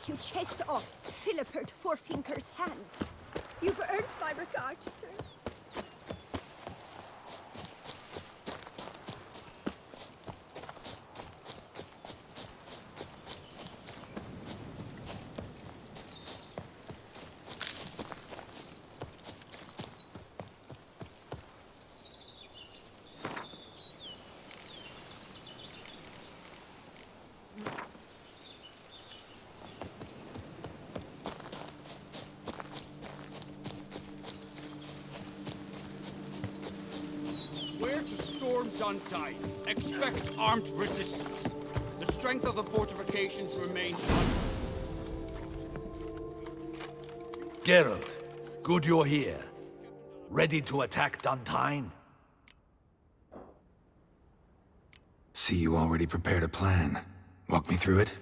You chased off Philippert Fourfinger's hands. You've earned my regard, sir. Duntine. Expect armed resistance. The strength of the fortifications remains Geralt, good you're here. Ready to attack Duntine? See, you already prepared a plan. Walk me through it.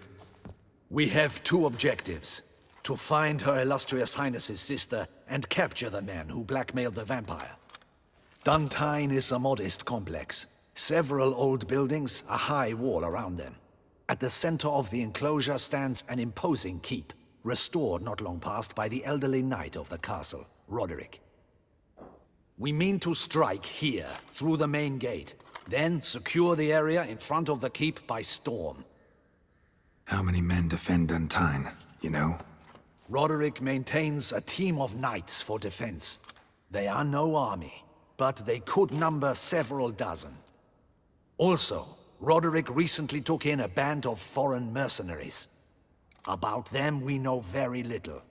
We have two objectives. To find Her Illustrious Highness's sister and capture the man who blackmailed the vampire. Duntine is a modest complex. Several old buildings, a high wall around them. At the center of the enclosure stands an imposing keep, restored not long past by the elderly knight of the castle, Roderick. We mean to strike here, through the main gate, then secure the area in front of the keep by storm. How many men defend Duntine, you know? Roderick maintains a team of knights for defense. They are no army, but they could number several dozen. Also, Roderick recently took in a band of foreign mercenaries. About them we know very little.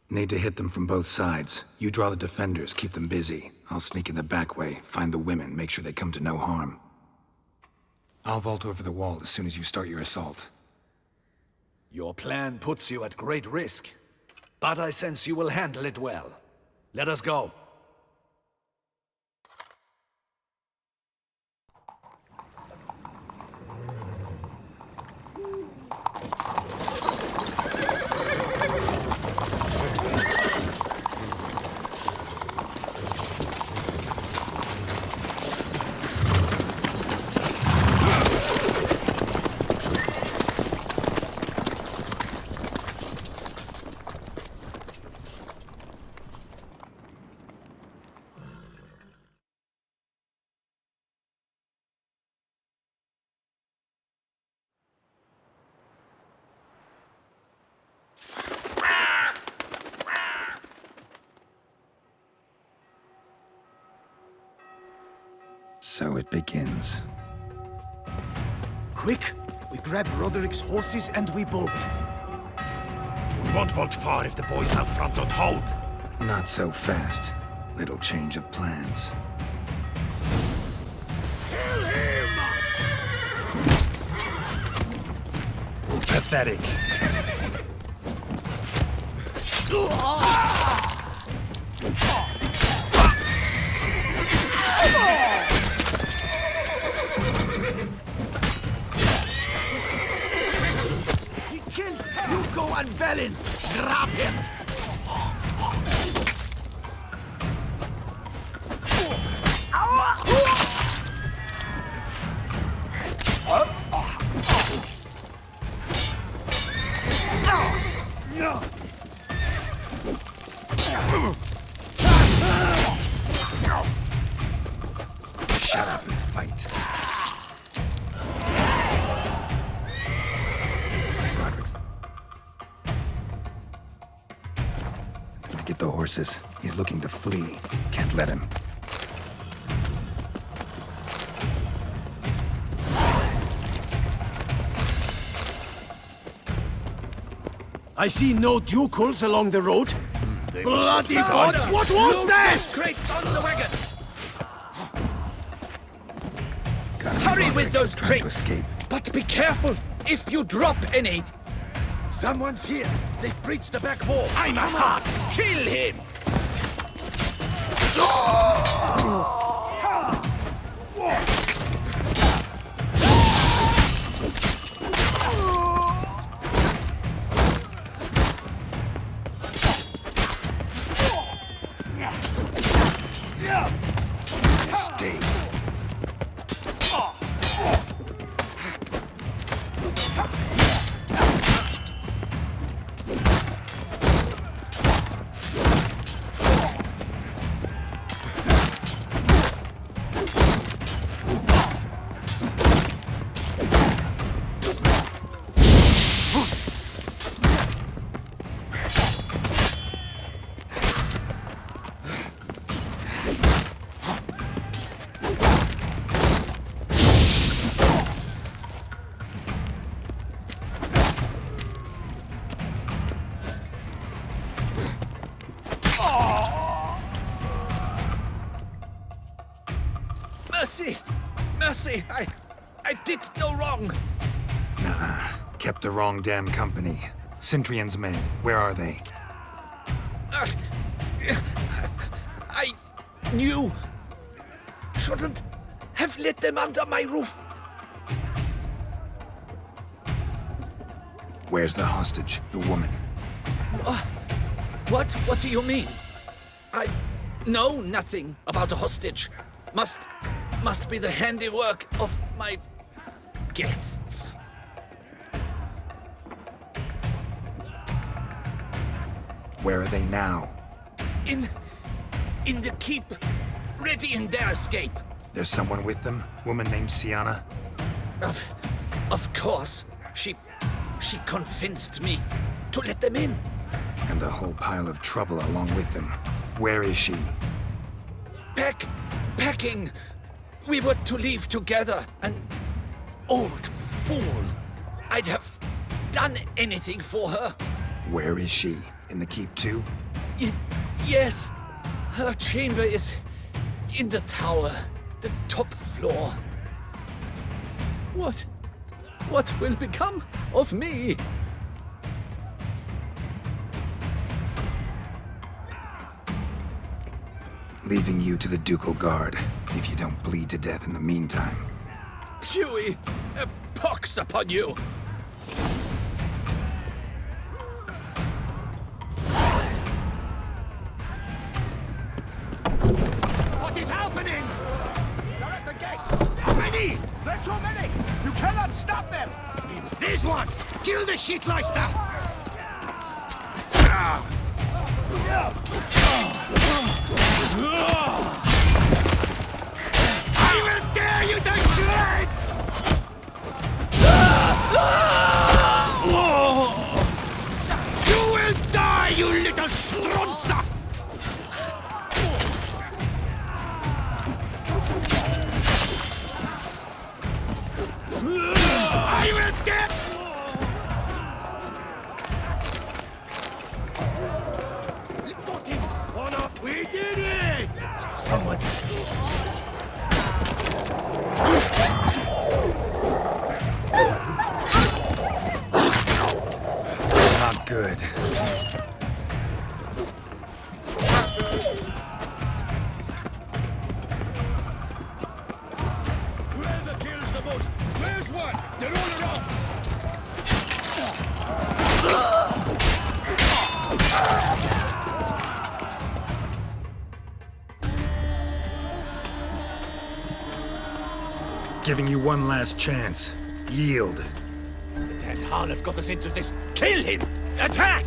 Need to hit them from both sides. You draw the defenders, keep them busy. I'll sneak in the back way, find the women, make sure they come to no harm. I'll vault over the wall as soon as you start your assault. Your plan puts you at great risk, but I sense you will handle it well. Let us go. So it begins. Quick! We grab Roderick's horses and we bolt. We won't vault far if the boys out front don't hold. Not so fast. Little change of plans. Kill him! Pathetic. He killed Hugo and Belin! Grab him! Shut up and fight. Roderick's... Get the horses. He's looking to flee. Can't let him. I see no ducals along the road. Bloody gods! What was that? Crates on the wagon! Hurry Hurry with those trying to crates! escape. But be careful if you drop any! Someone's here. They've breached the back wall. I'm a heart. Kill him! Stay. Mercy! Mercy! I did no wrong! Nah, kept the wrong damn company. Centrion's men, where are they? I knew. Shouldn't have let them under my roof. Where's the hostage, the woman? What? What do you mean? I know nothing about a hostage. Must be the handiwork of my guests. Where are they now? In the keep, ready in their escape. There's someone with them? Woman named Sienna? Of course. She convinced me to let them in. And a whole pile of trouble along with them. Where is she? Packing. We were to leave together. An old fool. I'd have done anything for her. Where is she? In the keep too? Yes. Her chamber is in the tower, the top floor. What will become of me? Leaving you to the ducal guard, if you don't bleed to death in the meantime. Huey, a pox upon you! What is happening? They're at the gate. How many? They're too many. You cannot stop them. This one. Kill the shitleister. I will tear you to shreds! You will die, you little strunza! I will get... We got him! Oh no, we did it! Someone... Not good. Whoever kills the most, where's one? They're all around. Giving you one last chance. Yield. That harlot got us into this. Kill him! Attack!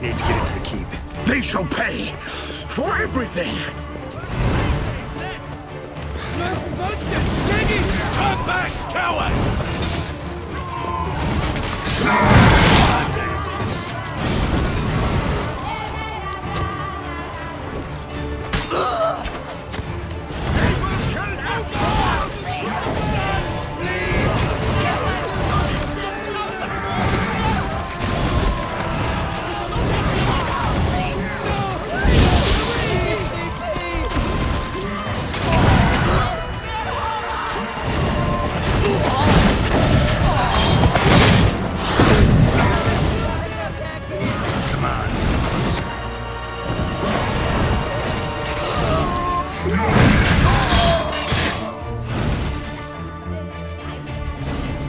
Need to get into the keep. They shall pay for everything! Monsters! Ready! Turn back, cowards!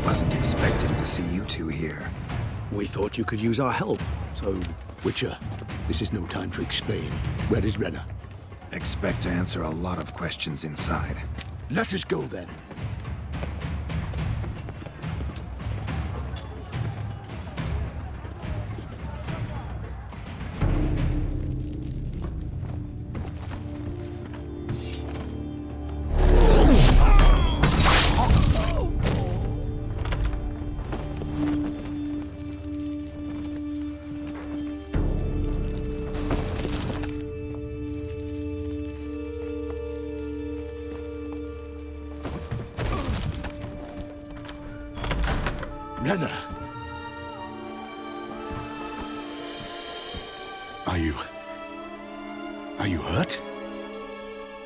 Wasn't expecting to see you two here. We thought you could use our help. So, Witcher, this is no time to explain. Where is Renna? Expect to answer a lot of questions inside. Let us go then. Renna. Are you hurt?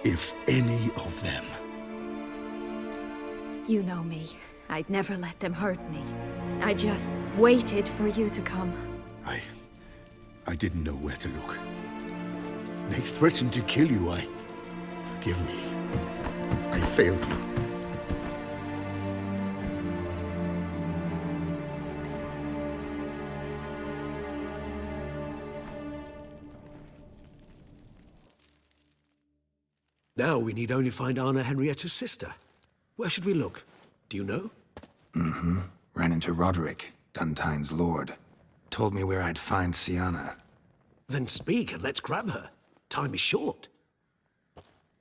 If any of them. You know me. I'd never let them hurt me. I just waited for you to come. I didn't know where to look. They threatened to kill you. Forgive me. I failed you. Now we need only find Anna Henrietta's sister. Where should we look? Do you know? Ran into Roderick, Duntine's lord. Told me where I'd find Sienna. Then speak and let's grab her. Time is short.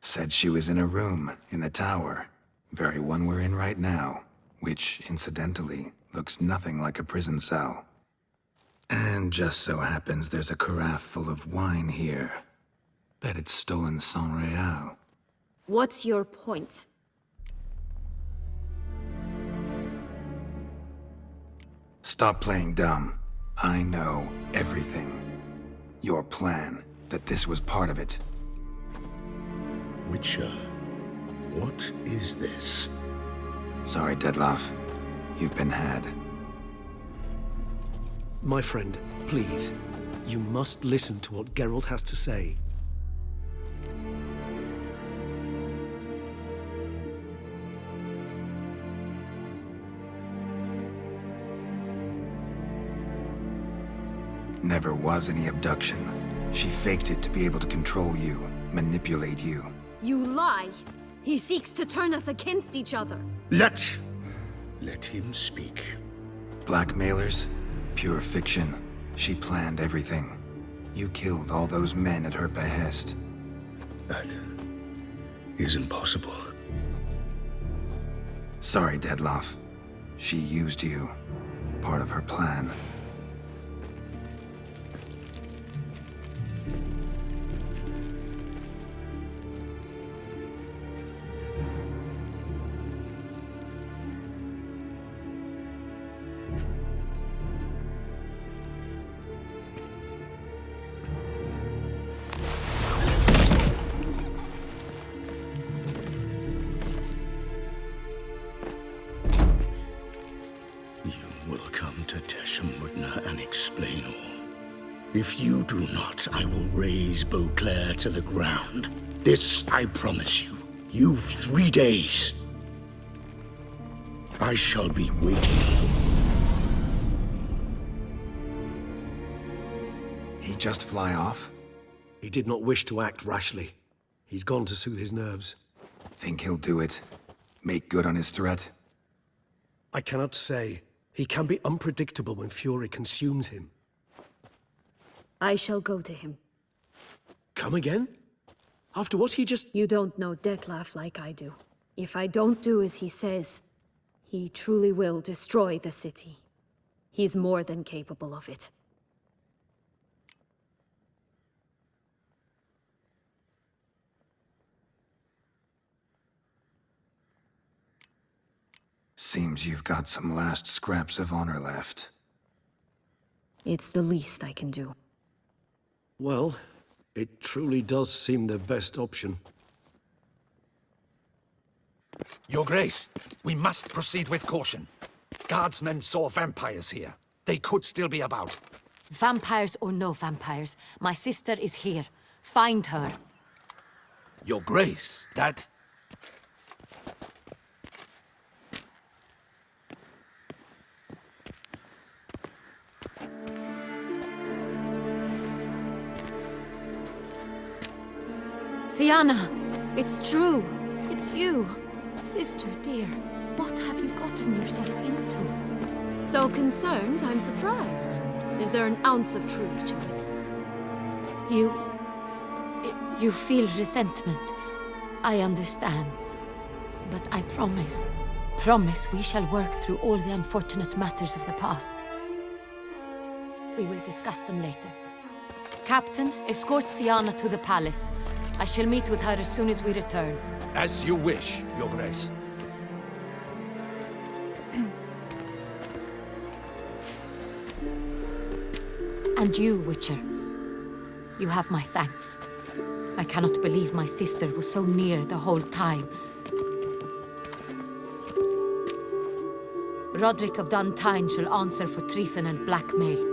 Said she was in a room in the tower. Very one we're in right now. Which, incidentally, looks nothing like a prison cell. And just so happens there's a carafe full of wine here. Bet it's stolen San Real. What's your point? Stop playing dumb. I know everything. Your plan, that this was part of it. Witcher, what is this? Sorry, Dettlaff. You've been had. My friend, please. You must listen to what Geralt has to say. Never was any abduction. She faked it to be able to control you, manipulate you. You lie! He seeks to turn us against each other. Let him speak. Blackmailers? Pure fiction. She planned everything. You killed all those men at her behest. That is impossible. Sorry, Dettlaff. She used you. Part of her plan. And explain all. If you do not, I will raise Beauclair to the ground. This I promise you. You've 3 days. I shall be waiting. He just fly off? He did not wish to act rashly. He's gone to soothe his nerves. Think he'll do it? Make good on his threat? I cannot say. He can be unpredictable when fury consumes him. I shall go to him. Come again? After what he just... You don't know Dettlaff like I do. If I don't do as he says, he truly will destroy the city. He's more than capable of it. Seems you've got some last scraps of honor left. It's the least I can do. Well, it truly does seem the best option. Your Grace, we must proceed with caution. Guardsmen saw vampires here. They could still be about. Vampires or no vampires, my sister is here. Find her. Your Grace, that... Sienna! It's true! It's you! Sister, dear, what have you gotten yourself into? So concerned, I'm surprised. Is there an ounce of truth to it? You feel resentment. I understand. But I promise we shall work through all the unfortunate matters of the past. We will discuss them later. Captain, escort Sienna to the palace. I shall meet with her as soon as we return. As you wish, Your Grace. And you, Witcher. You have my thanks. I cannot believe my sister was so near the whole time. Roderick of Dun Tyne shall answer for treason and blackmail.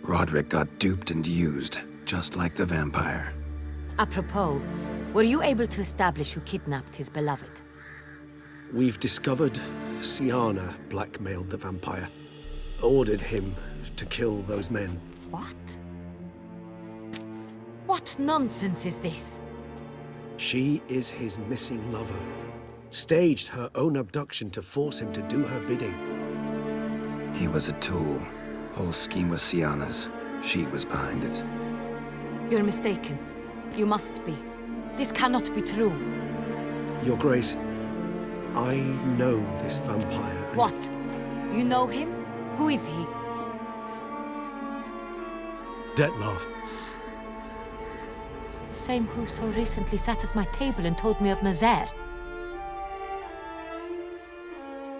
Roderick got duped and used, just like the vampire. Apropos, were you able to establish who kidnapped his beloved? We've discovered Siana blackmailed the vampire. Ordered him to kill those men. What? What nonsense is this? She is his missing lover. Staged her own abduction to force him to do her bidding. He was a tool. Whole scheme was Siana's. She was behind it. You're mistaken. You must be. This cannot be true. Your Grace, I know this vampire. And What? You know him? Who is he? Dettlaff. The same who so recently sat at my table and told me of Nazaire.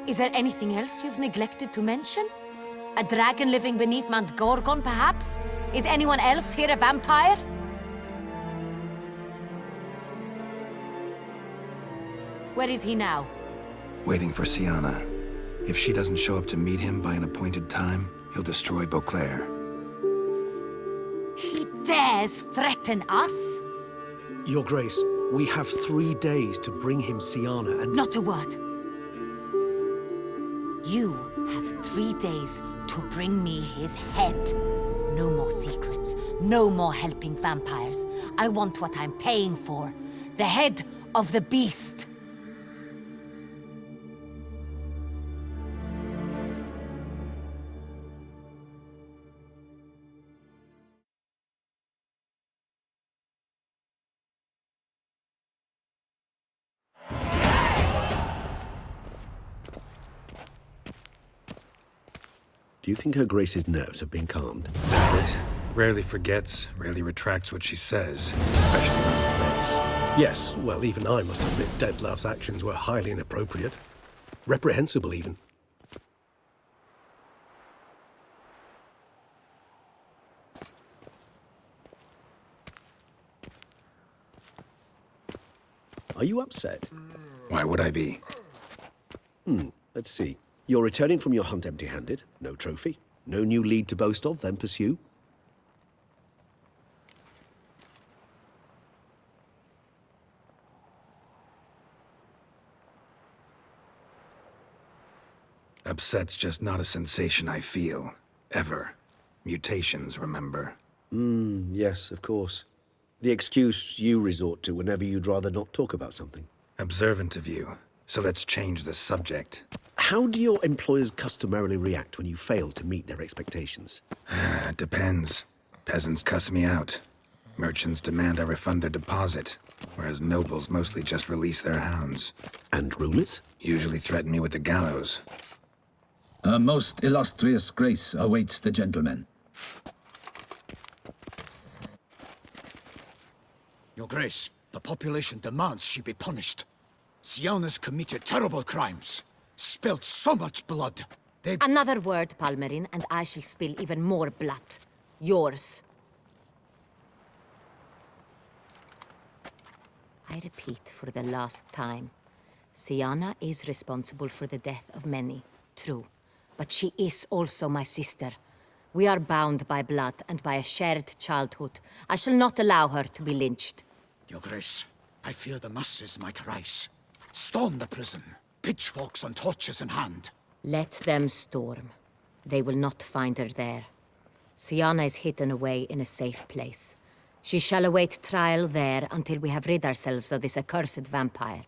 Is there anything else you've neglected to mention? A dragon living beneath Mount Gorgon, perhaps? Is anyone else here a vampire? Where is he now? Waiting for Siana. If she doesn't show up to meet him by an appointed time, he'll destroy Beauclair. He dares threaten us? Your Grace, we have 3 days to bring him Siana and... Not a word. You have 3 days to bring me his head. No more secrets. No more helping vampires. I want what I'm paying for. The head of the beast. Do you think Her Grace's nerves have been calmed? It rarely forgets, rarely retracts what she says, especially when threats. Yes, well, even I must admit Dettlaff's actions were highly inappropriate. Reprehensible, even. Are you upset? Why would I be? Let's see. You're returning from your hunt empty-handed. No trophy. No new lead to boast of, then pursue. Upset's just not a sensation I feel. Ever. Mutations, remember? Yes, of course. The excuse you resort to whenever you'd rather not talk about something. Observant of you. So let's change the subject. How do your employers customarily react when you fail to meet their expectations? Depends. Peasants cuss me out. Merchants demand I refund their deposit, whereas nobles mostly just release their hounds. And rulers? Usually threaten me with the gallows. A most illustrious grace awaits the gentleman. Your Grace, the population demands she be punished. Siana's committed terrible crimes. Spilt so much blood. Another word, Palmerin, and I shall spill even more blood. Yours. I repeat for the last time. Siana is responsible for the death of many, true. But she is also my sister. We are bound by blood and by a shared childhood. I shall not allow her to be lynched. Your Grace, I fear the masses might rise. Storm the prison, pitchforks and torches in hand. Let them storm. They will not find her there. Siana is hidden away in a safe place. She shall await trial there until we have rid ourselves of this accursed vampire.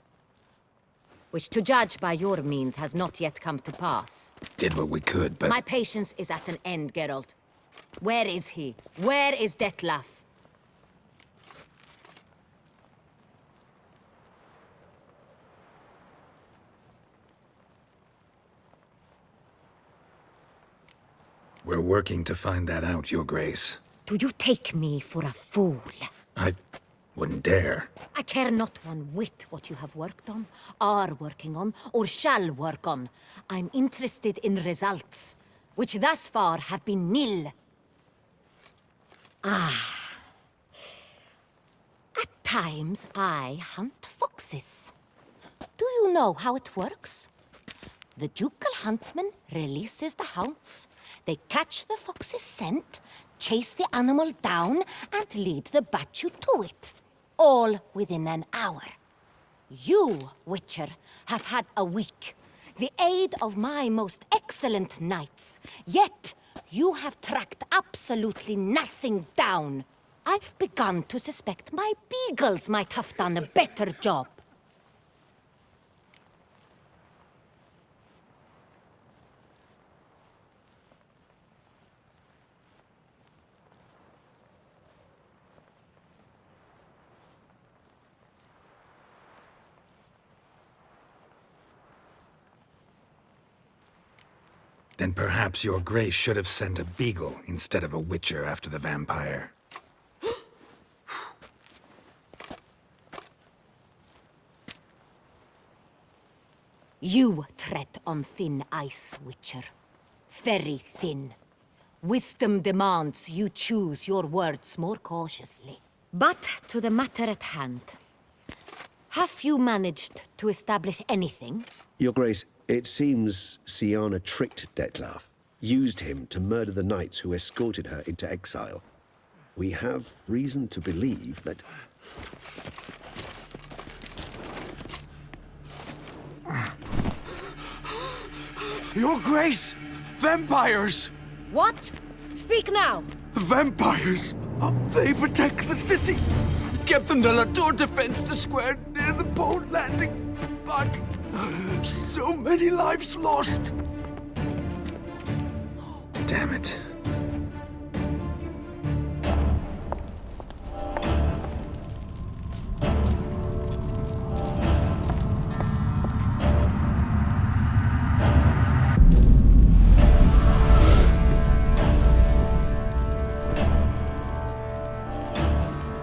Which, to judge by your means, has not yet come to pass. Did what we could, but... My patience is at an end, Geralt. Where is he? Where is Dettlaff? We're working to find that out, Your Grace. Do you take me for a fool? Wouldn't dare. I care not one whit what you have worked on, are working on, or shall work on. I'm interested in results, which thus far have been nil. At times, I hunt foxes. Do you know how it works? The ducal huntsman releases the hounds. They catch the fox's scent, chase the animal down, and lead the battue to it. All within an hour. You, Witcher, have had a week. The aid of my most excellent knights. Yet, you have tracked absolutely nothing down. I've begun to suspect my beagles might have done a better job. Then perhaps your grace should have sent a beagle instead of a witcher after the vampire. You tread on thin ice, Witcher. Very thin. Wisdom demands you choose your words more cautiously. But to the matter at hand. Have you managed to establish anything? Your Grace, it seems Siana tricked Detlaf, used him to murder the knights who escorted her into exile. We have reason to believe that... Your Grace! Vampires! What? Speak now! Vampires! They protect the city! Captain de la Tour defends the square near the boat landing, but so many lives lost! Damn it.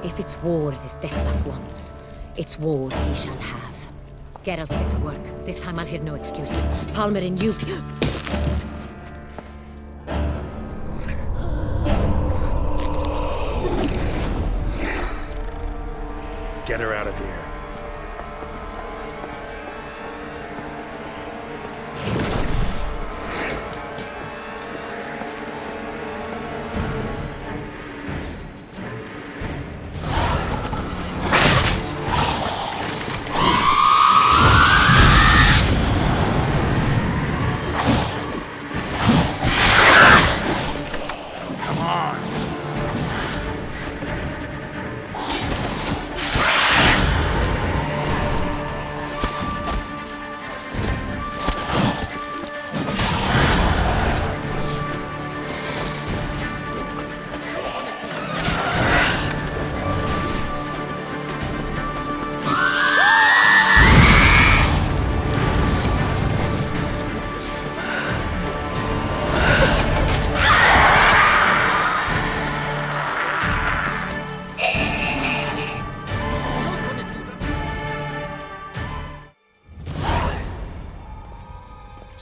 If it's war this Detlaf wants, it's war he shall have. Geralt, get to work. This time I'll hear no excuses. Palmer and you... Get her out of here.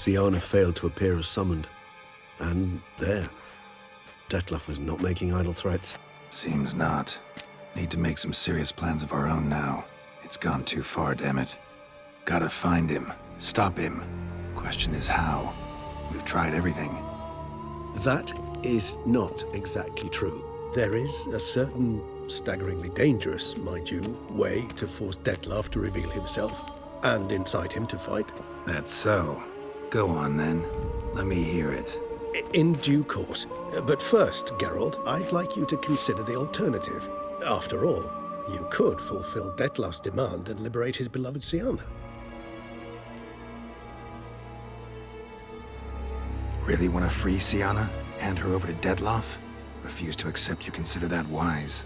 Siana failed to appear as summoned. And there. Detlaf was not making idle threats. Seems not. Need to make some serious plans of our own now. It's gone too far, damn it. Gotta find him. Stop him. Question is how. We've tried everything. That is not exactly true. There is a certain, staggeringly dangerous, mind you, way to force Detlaf to reveal himself, and incite him to fight. That's so. Go on, then. Let me hear it. In due course. But first, Geralt, I'd like you to consider the alternative. After all, you could fulfill Detlaf's demand and liberate his beloved Siana. Really want to free Siana? Hand her over to Detlaf? Refuse to accept you consider that wise.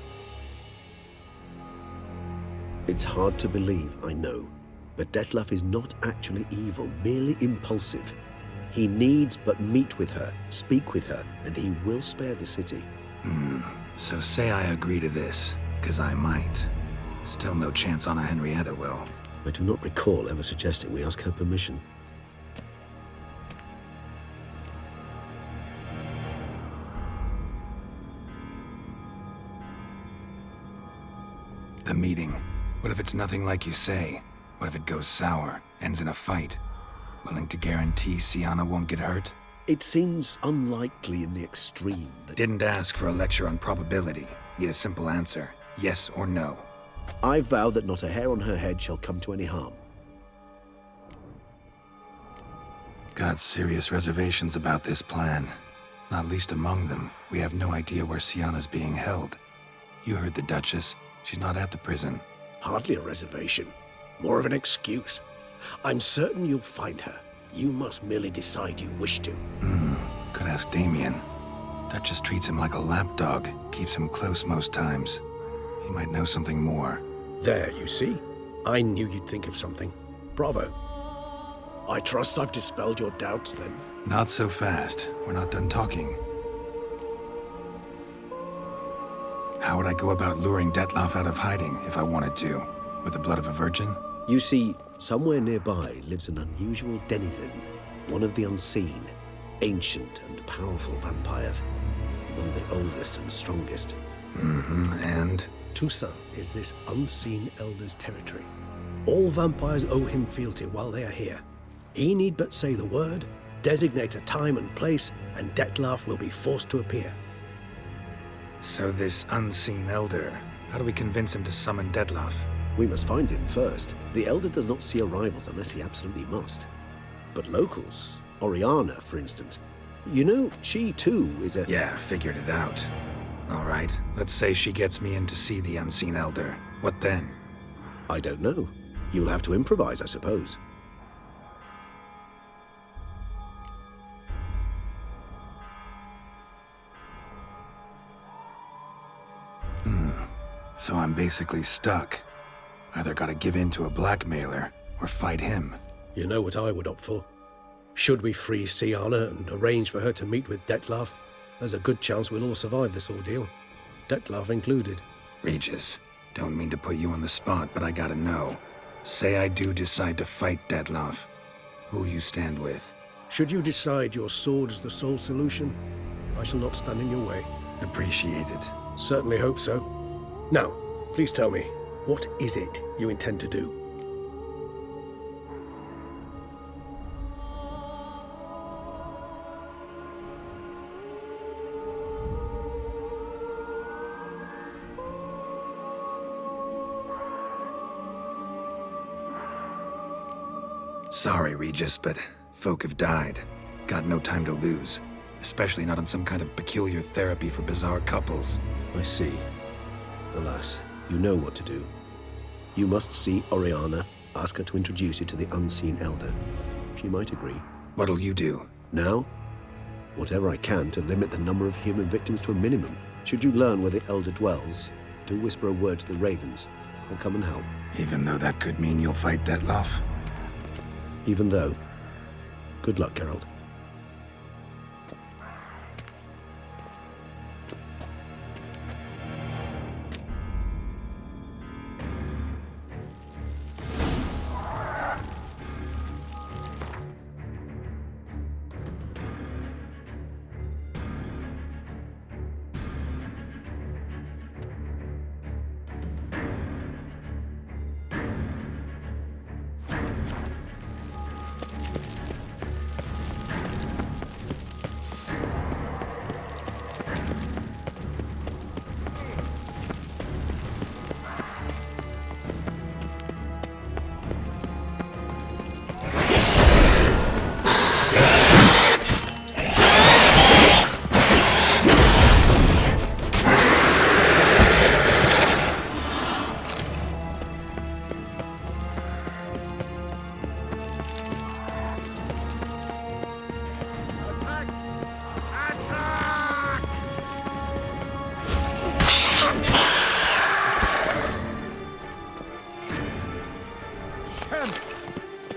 It's hard to believe, I know. But Detlaf is not actually evil, merely impulsive. He needs but meet with her, speak with her, and he will spare the city. So say I agree to this, 'cause I might. Still no chance Anna Henrietta will. I do not recall ever suggesting we ask her permission. The meeting. What if it's nothing like you say? What if it goes sour, ends in a fight? Willing to guarantee Sienna won't get hurt? It seems unlikely in the extreme that... Didn't ask for a lecture on probability. Need a simple answer. Yes or no. I vow that not a hair on her head shall come to any harm. Got serious reservations about this plan. Not least among them, we have no idea where Sienna's being held. You heard the Duchess. She's not at the prison. Hardly a reservation. More of an excuse. I'm certain you'll find her. You must merely decide you wish to. Could ask Damien. Duchess treats him like a lapdog, keeps him close most times. He might know something more. There, you see? I knew you'd think of something. Bravo. I trust I've dispelled your doubts, then. Not so fast. We're not done talking. How would I go about luring Detloff out of hiding if I wanted to? With the blood of a virgin? You see, somewhere nearby lives an unusual denizen, one of the unseen, ancient and powerful vampires, one of the oldest and strongest. And? Toussaint is this unseen elder's territory. All vampires owe him fealty while they are here. He need but say the word, designate a time and place, and Detloff will be forced to appear. So this unseen elder, how do we convince him to summon Detloff? We must find him first. The elder does not see arrivals unless he absolutely must. But locals, Oriana, for instance, you know, she too is a... Yeah, figured it out. All right, let's say she gets me in to see the unseen elder. What then? I don't know. You'll have to improvise, I suppose. So I'm basically stuck. Either gotta give in to a blackmailer, or fight him. You know what I would opt for. Should we free Sienna and arrange for her to meet with Detloff, there's a good chance we'll all survive this ordeal. Detloff included. Regis, don't mean to put you on the spot, but I gotta know. Say I do decide to fight Detloff. Who'll you stand with? Should you decide your sword is the sole solution, I shall not stand in your way. Appreciate it. Certainly hope so. Now, please tell me, what is it you intend to do? Sorry, Regis, but folk have died. Got no time to lose. Especially not on some kind of peculiar therapy for bizarre couples. I see. Alas, you know what to do. You must see Oriana, ask her to introduce you to the unseen elder. She might agree. What'll you do? Now? Whatever I can to limit the number of human victims to a minimum. Should you learn where the elder dwells, do whisper a word to the ravens. I'll come and help. Even though that could mean you'll fight Detloff? Even though. Good luck, Geralt.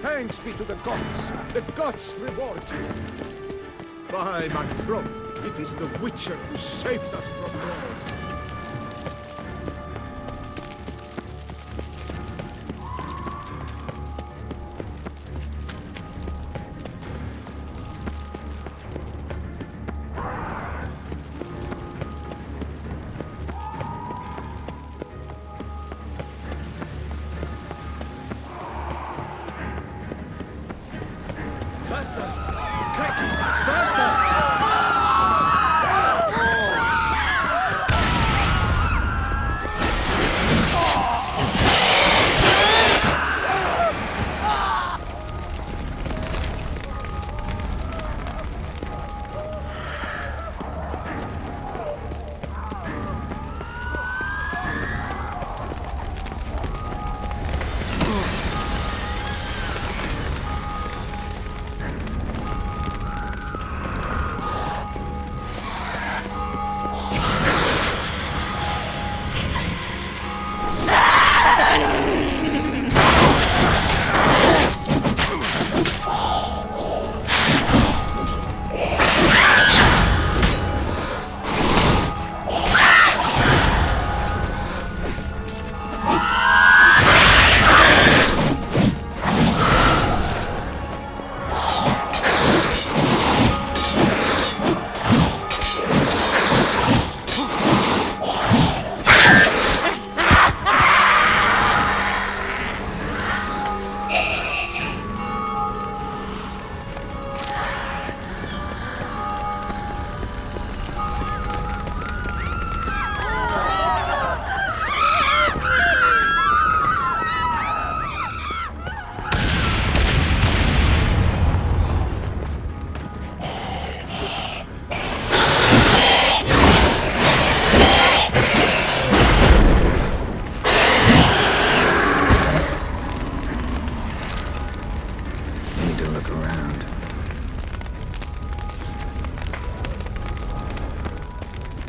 Thanks be to the gods. The gods reward you. By my troth, it is the Witcher who saved us from war.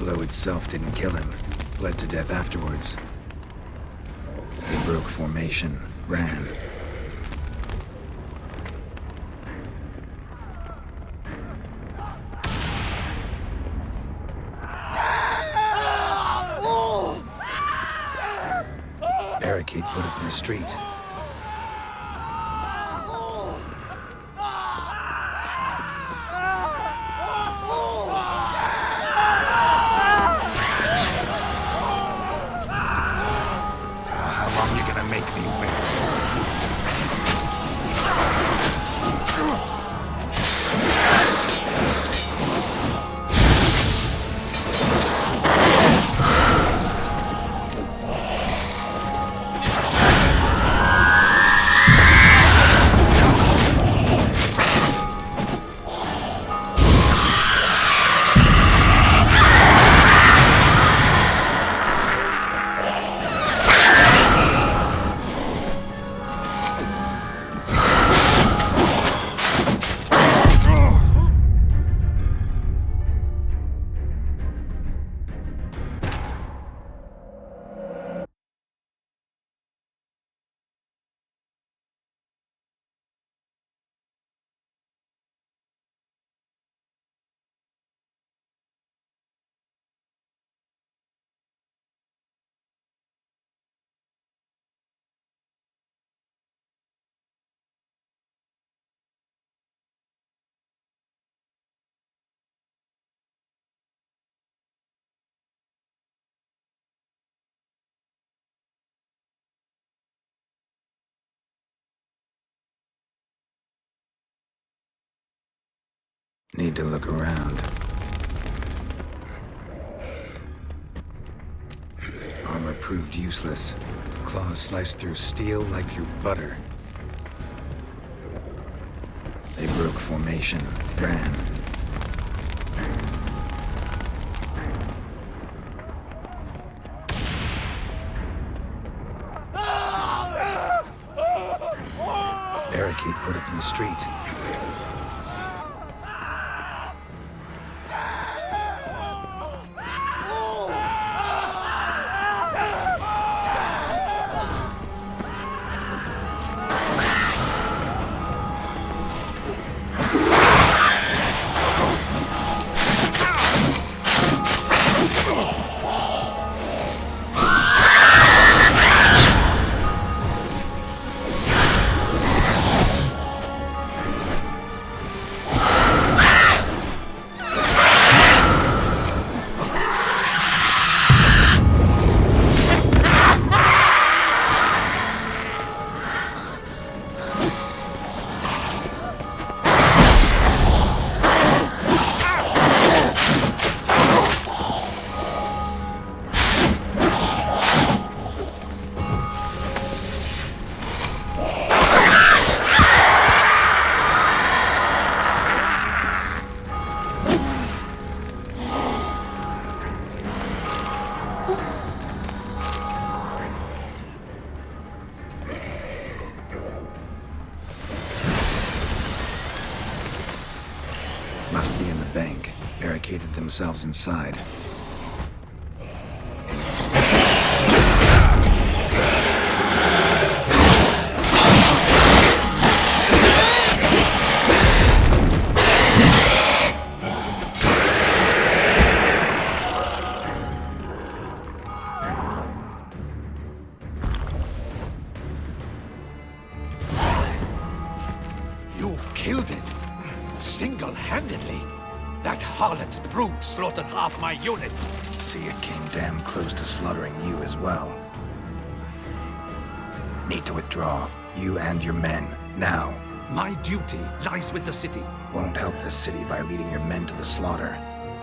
blow itself didn't kill him. Bled to death afterwards. He broke formation, ran. Barricade put up in the street. Need to look around. Armor proved useless. Claws sliced through steel like through butter. They broke formation, ran. Barricade put up in the street. Must be in the bank. Barricaded themselves inside. You killed it! Single-handedly? That harlot's brood slaughtered half my unit! See, it came damn close to slaughtering you as well. Need to withdraw. You and your men. Now. My duty lies with the city. Won't help the city by leading your men to the slaughter.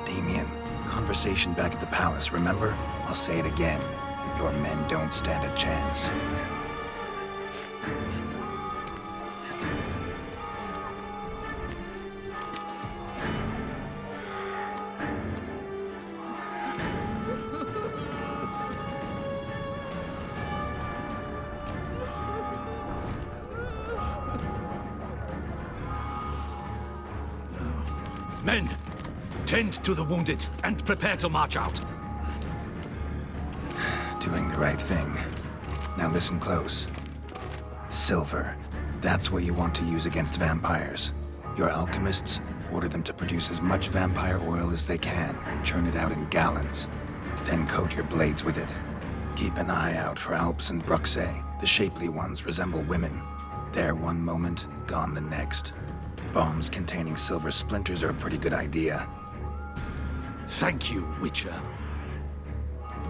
Damien, conversation back at the palace, remember? I'll say it again. Your men don't stand a chance. Men, Tend to the wounded and prepare to march out. Doing the right thing. Now listen close. Silver. That's what you want to use against vampires. Your alchemists order them to produce as much vampire oil as they can. Churn it out in gallons. Then coat your blades with it. Keep an eye out for Alps and Bruxae. The shapely ones resemble women. There one moment, gone the next. Bombs containing silver splinters are a pretty good idea. Thank you, Witcher.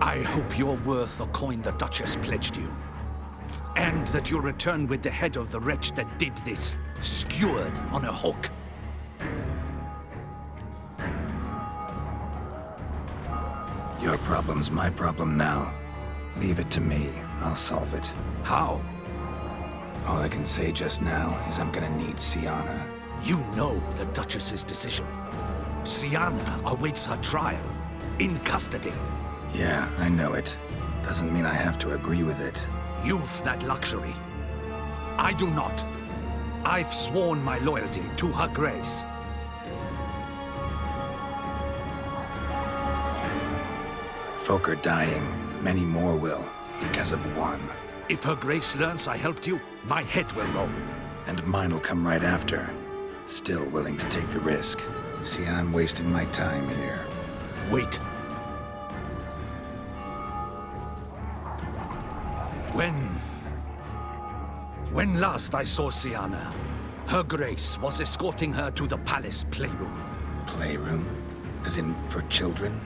I hope you're worth the coin the Duchess pledged you. And that you'll return with the head of the wretch that did this, skewered on a hook. Your problem's my problem now. Leave it to me. I'll solve it. How? All I can say just now is I'm gonna need Sienna. You know the Duchess's decision. Sienna awaits her trial, in custody. Yeah, I know it. Doesn't mean I have to agree with it. You've that luxury. I do not. I've sworn my loyalty to her grace. Folk are dying. Many more will, because of one. If her grace learns I helped you, my head will roll. And mine will come right after. Still willing to take the risk. See, I'm wasting my time here. Wait. When last I saw Sienna, her grace was escorting her to the palace playroom. Playroom? As in, for children?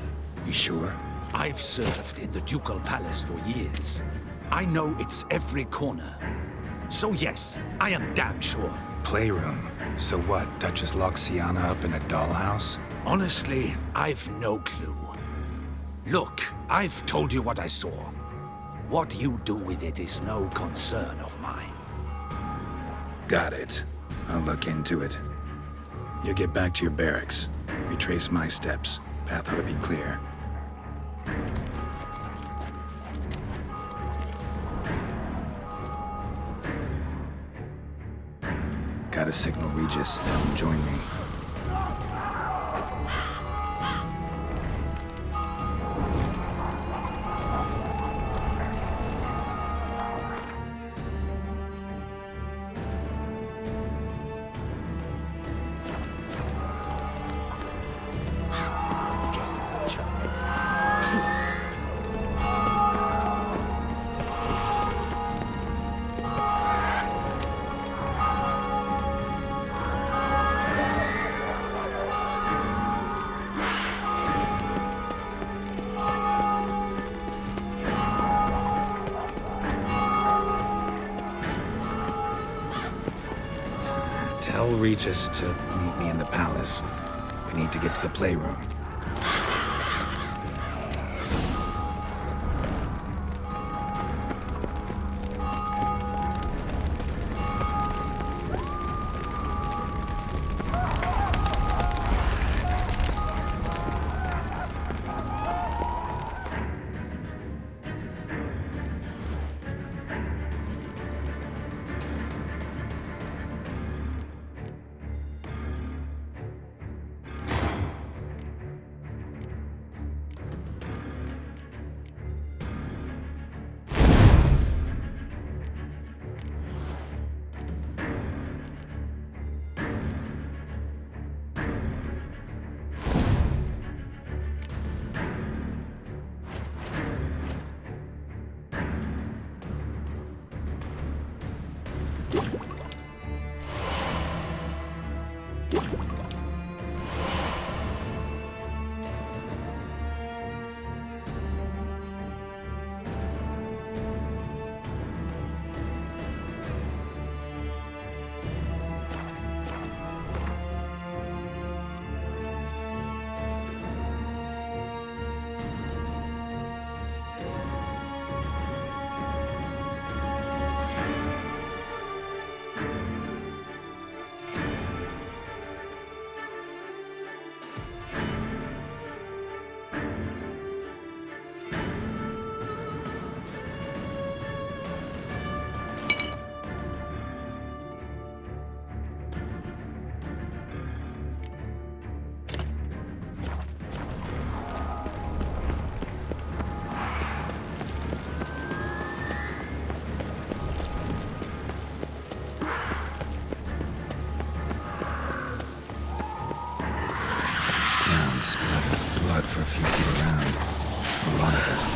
You sure? I've served in the ducal palace for years. I know its every corner. So yes, I am damn sure. Playroom? So what, Duchess locked Sienna up in a dollhouse? Honestly, I've no clue. Look, I've told you what I saw. What you do with it is no concern of mine. Got it. I'll look into it. You get back to your barracks. Retrace my steps. Path ought to be clear. Gotta signal Regis. Have him join me. Tell Regis to meet me in the palace. We need to get to the playroom. splatter of blood for a few feet around. A lot of it.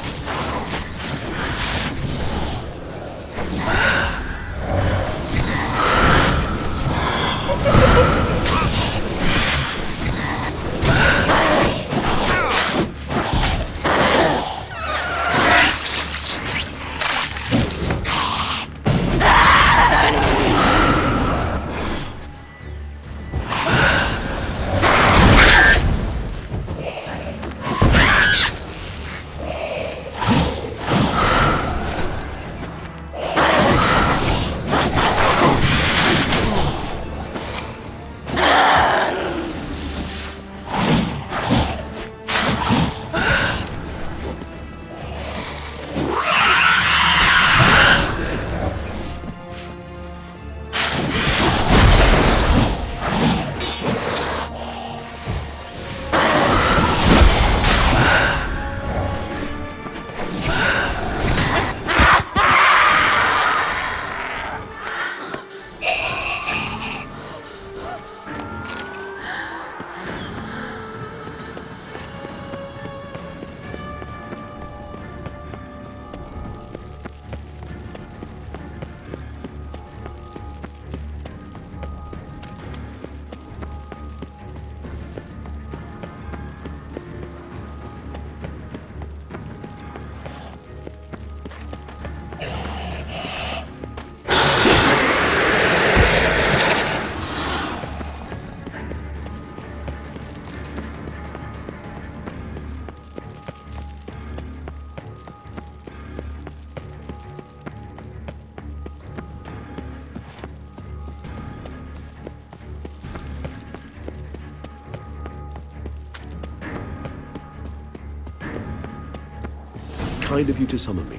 Kind of you to summon me.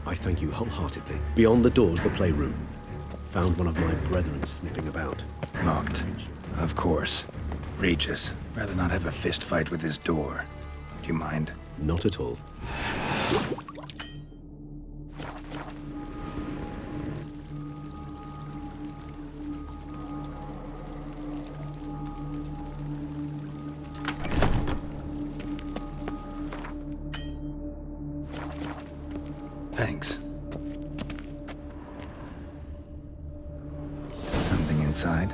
I thank you wholeheartedly. Beyond the doors, the playroom. Found one of my brethren sniffing about. Locked. Of course. Regis. Rather not have a fist fight with his door. Do you mind? Not at all. Thanks. Something inside?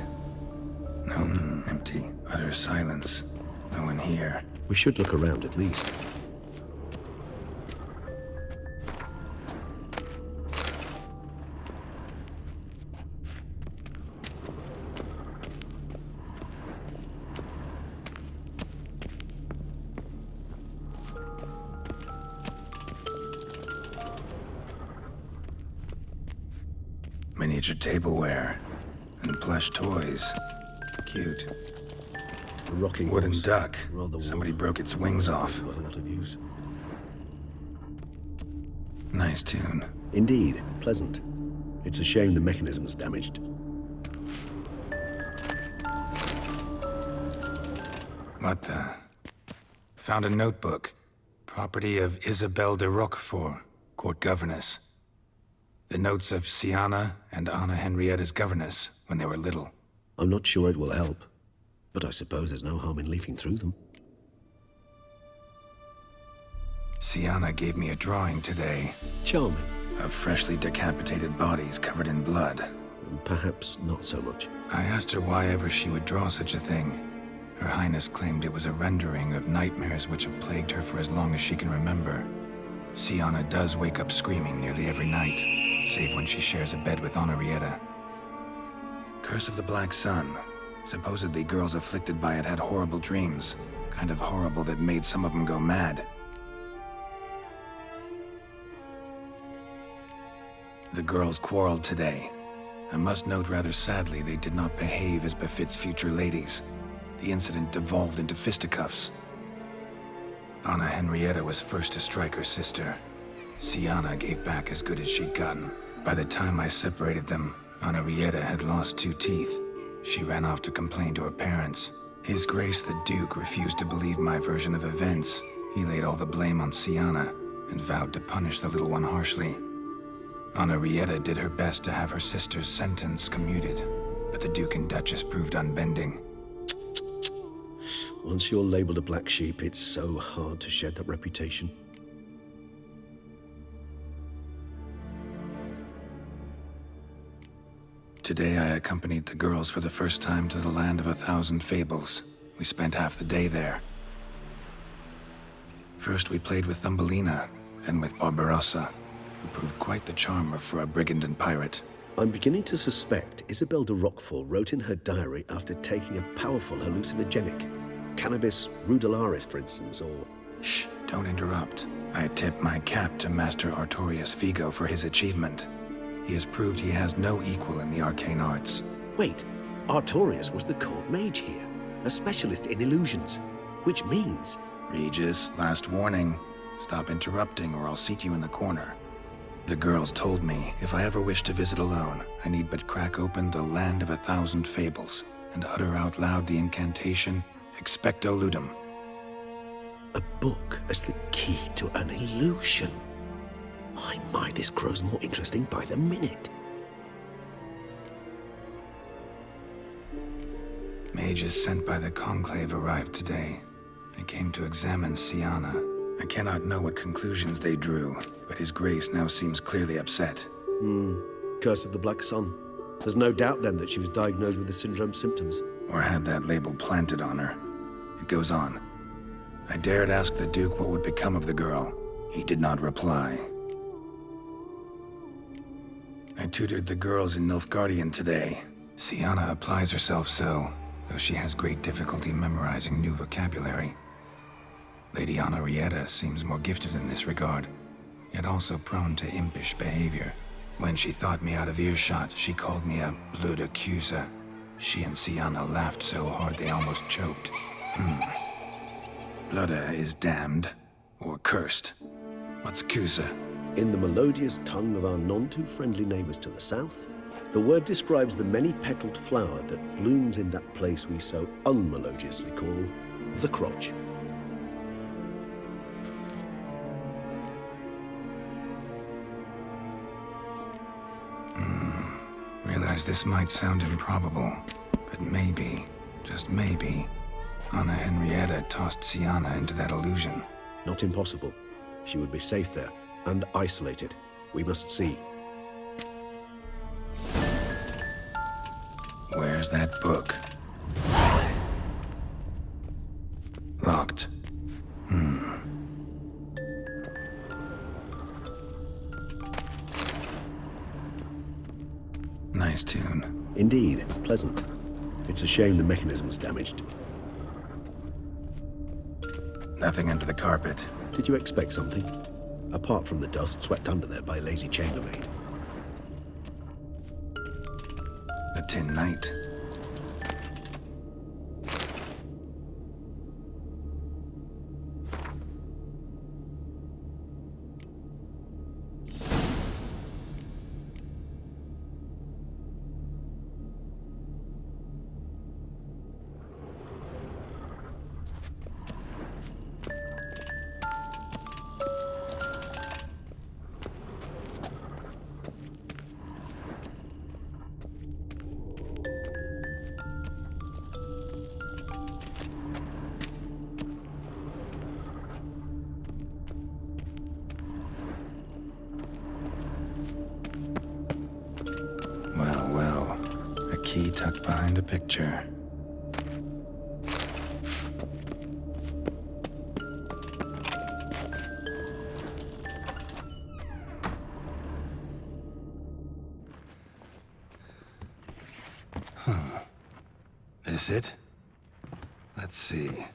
No, empty. Utter silence. No one here. We should look around at least. Miniature tableware and plush toys. Cute. A rocking Wooden horse. duck. Rather Somebody worn. broke its wings off. Got a lot of use. Nice tune. Indeed, pleasant. It's a shame the mechanism's damaged. What the? Found a notebook. Property of Isabelle de Roquefort, court governess. The notes of Siana and Anna Henrietta's governess when they were little. I'm not sure it will help, but I suppose there's no harm in leafing through them. Siana gave me a drawing today Charming. of freshly decapitated bodies covered in blood. Perhaps not so much. I asked her why ever she would draw such a thing. Her Highness claimed it was a rendering of nightmares which have plagued her for as long as she can remember. Siana does wake up screaming nearly every night, save when she shares a bed with Henrietta. Curse of the Black Sun. Supposedly girls afflicted by it had horrible dreams. Kind of horrible that made some of them go mad. The girls quarreled today. I must note rather sadly they did not behave as befits future ladies. The incident devolved into fisticuffs. Anna Henrietta was first to strike her sister. Siana gave back as good as she'd gotten. By the time I separated them, Henrietta had lost 2 teeth. She ran off to complain to her parents. His Grace the Duke refused to believe my version of events. He laid all the blame on Siana and vowed to punish the little one harshly. Henrietta did her best to have her sister's sentence commuted, but the Duke and Duchess proved unbending. Once you're labeled a black sheep, it's so hard to shed that reputation. Today I accompanied the girls for the first time to the land of 1,000 fables. We spent half the day there. First we played with Thumbelina, then with Barbarossa, who proved quite the charmer for a brigand and pirate. I'm beginning to suspect Isabel de Roquefort wrote in her diary after taking a powerful hallucinogenic. Cannabis rudelaris, for instance, or... Shh, don't interrupt. I tip my cap to Master Artorius Vigo for his achievement. He has proved he has no equal in the arcane arts. Wait, Artorius was the court mage here, a specialist in illusions, which means... Regis, last warning. Stop interrupting or I'll seat you in the corner. The girls told me if I ever wish to visit alone, I need but crack open the land of 1,000 fables and utter out loud the incantation, Expecto Ludum. A book as the key to an illusion. My, this grows more interesting by the minute. Mages sent by the Conclave arrived today. They came to examine Siana. I cannot know what conclusions they drew, but His Grace now seems clearly upset. Curse of the Black Sun. There's no doubt then that she was diagnosed with the syndrome symptoms. Or had that label planted on her. It goes on. I dared ask the Duke what would become of the girl. He did not reply. I tutored the girls in Nilfgaardian today. Siana applies herself so, though she has great difficulty memorizing new vocabulary. Lady Henrietta seems more gifted in this regard, yet also prone to impish behavior. When she thought me out of earshot, she called me a blood accuser. She and Siana laughed so hard they almost choked. Blooda is damned, or cursed. What's Cusa? In the melodious tongue of our none-too-friendly neighbors to the south, the word describes the many-petaled flower that blooms in that place we so unmelodiously call the crotch. Realize this might sound improbable, but maybe, just maybe, Anna Henrietta tossed Siana into that illusion. Not impossible. She would be safe there, and isolated. We must see. Where's that book? Locked. Nice tune. Indeed, pleasant. It's a shame the mechanism's damaged. Nothing under the carpet. Did you expect something? Apart from the dust swept under there by a lazy chambermaid. A tin knight. Well, a key tucked behind a picture. This it? Let's see.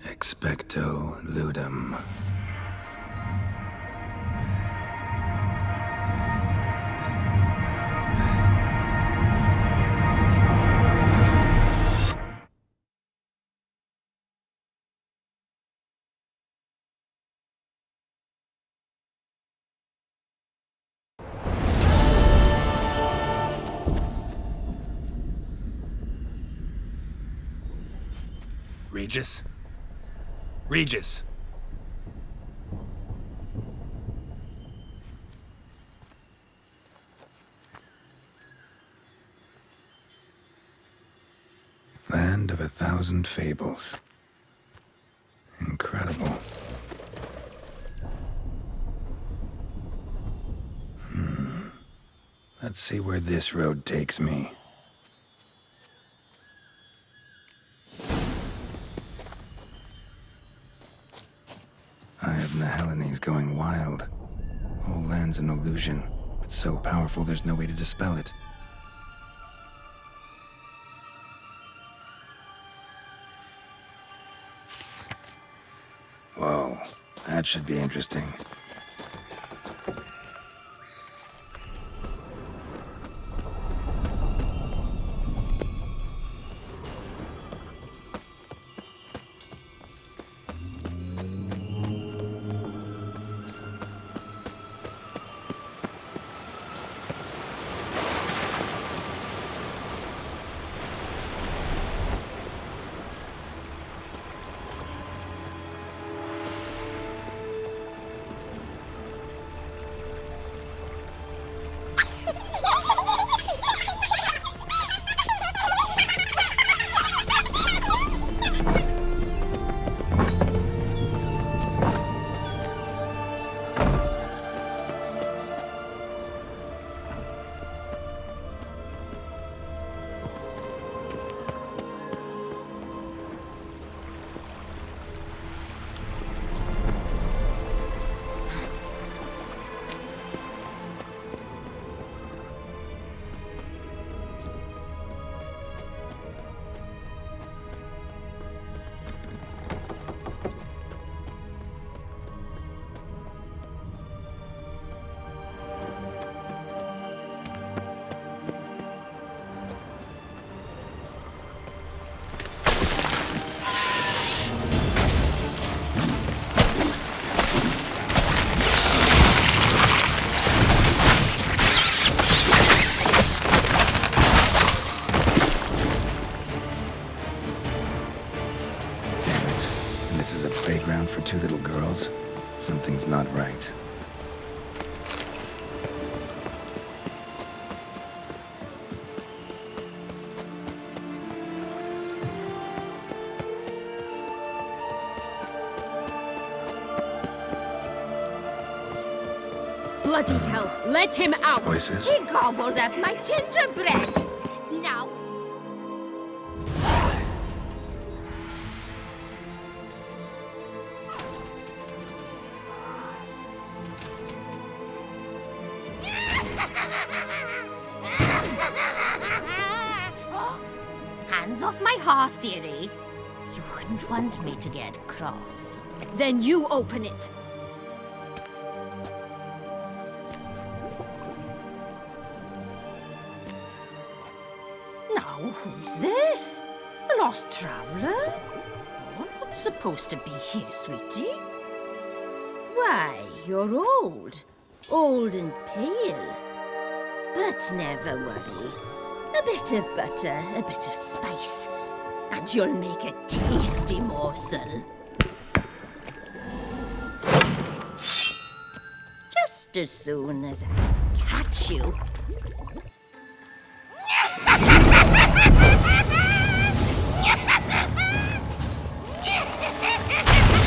Expecto Ludum. Regis? Regis! Land of 1,000 fables. Incredible. Let's see where this road takes me. Eye of the Hellenes going wild. Whole land's an illusion, but so powerful there's no way to dispel it. Whoa, that should be interesting. Playground for two little girls? Something's not right. Bloody hell! Let him out! Voices? He gobbled up my gingerbread. Now... Hands off my hearth, dearie. You wouldn't want me to get cross. Then you open it. Now, who's this? A lost traveler? You're not supposed to be here, sweetie. Why, you're old. Old and pale. But never worry. A bit of butter, a bit of spice, and you'll make a tasty morsel. Just as soon as I catch you.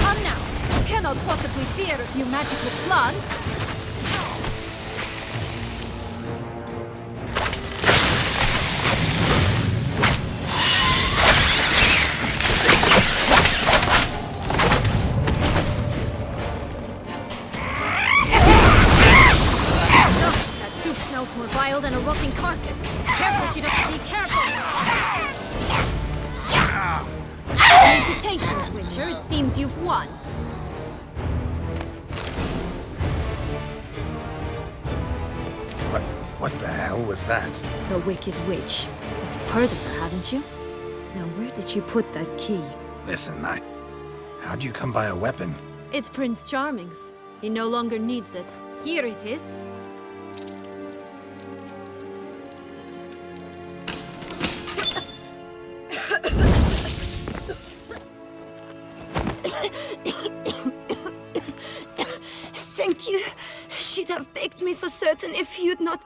Come now! I cannot possibly fear a few magical plants. More vile than a rotting carcass. Careful, she doesn't be careful. Hesitations, Witcher. It seems you've won. What the hell was that? The Wicked Witch. You've heard of her, haven't you? Now, where did you put that key? Listen, how'd you come by a weapon? It's Prince Charming's. He no longer needs it. Here it is. asked me for certain if you'd not...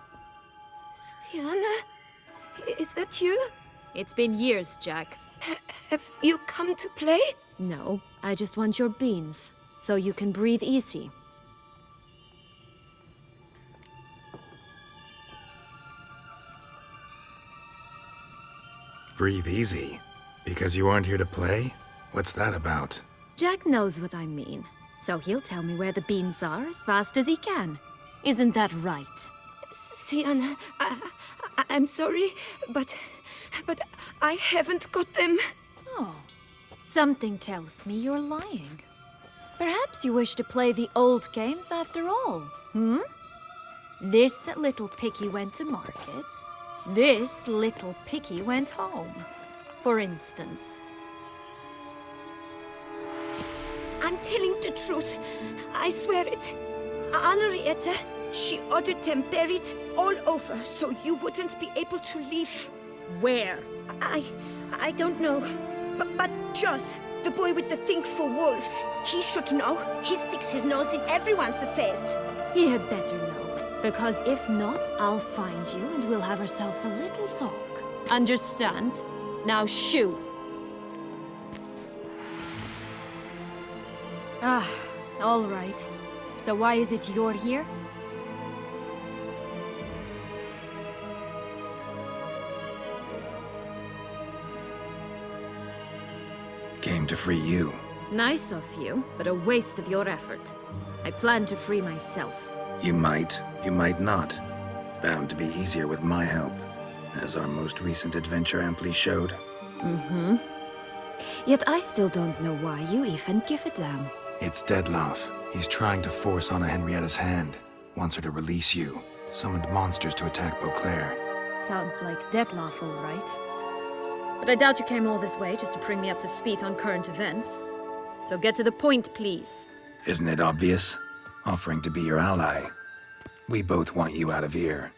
Sienna? Is that you? It's been years, Jack. Have you come to play? No, I just want your beans, so you can breathe easy. Breathe easy? Because you aren't here to play? What's that about? Jack knows what I mean, so he'll tell me where the beans are as fast as he can. Isn't that right? Sienna, I'm sorry, but I haven't got them. Oh, something tells me you're lying. Perhaps you wish to play the old games after all, This little picky went to market. This little picky went home, for instance. I'm telling the truth. I swear it. Henrietta, she ordered them buried all over so you wouldn't be able to leave. Where? I don't know. But Joss, the boy with the thing for wolves, he should know. He sticks his nose in everyone's affairs. He had better know, because if not, I'll find you and we'll have ourselves a little talk. Understand? Now shoo! Ah, all right. So why is it you're here? Came to free you. Nice of you, but a waste of your effort. I plan to free myself. You might not. Bound to be easier with my help, as our most recent adventure amply showed. Yet I still don't know why you even give a damn. It's Dettlaff. He's trying to force Anna Henrietta's hand. Wants her to release you. Summoned monsters to attack Beauclair. Sounds like Dettlaff, all right. But I doubt you came all this way just to bring me up to speed on current events. So get to the point, please. Isn't it obvious? Offering to be your ally. We both want you out of here.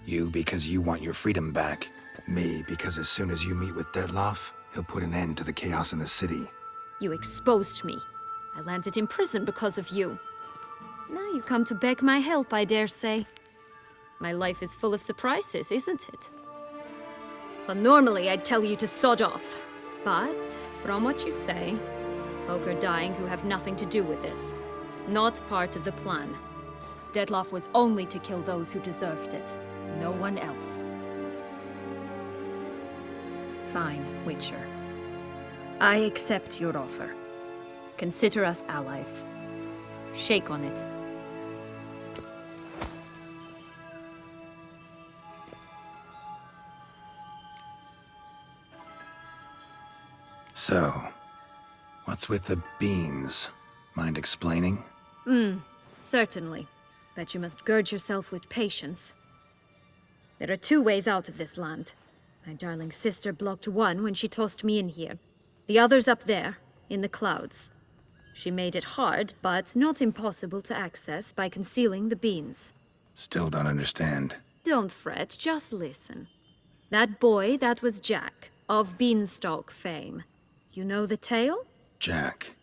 You because you want your freedom back. Me because as soon as you meet with Dettlaff, he'll put an end to the chaos in the city. You exposed me. I landed in prison because of you. Now you come to beg my help, I dare say. My life is full of surprises, isn't it? But normally I'd tell you to sod off. But, from what you say, folk are dying who have nothing to do with this. Not part of the plan. Dettlaff was only to kill those who deserved it. No one else. Fine, Witcher. I accept your offer. Consider us allies. Shake on it. So, what's with the beans? Mind explaining? Certainly. But you must gird yourself with patience. There are two ways out of this land. My darling sister blocked one when she tossed me in here. The other's up there, in the clouds. She made it hard, but not impossible to access by concealing the beans. Still don't understand. Don't fret, just listen. That boy, that was Jack, of Beanstalk fame. You know the tale? Jack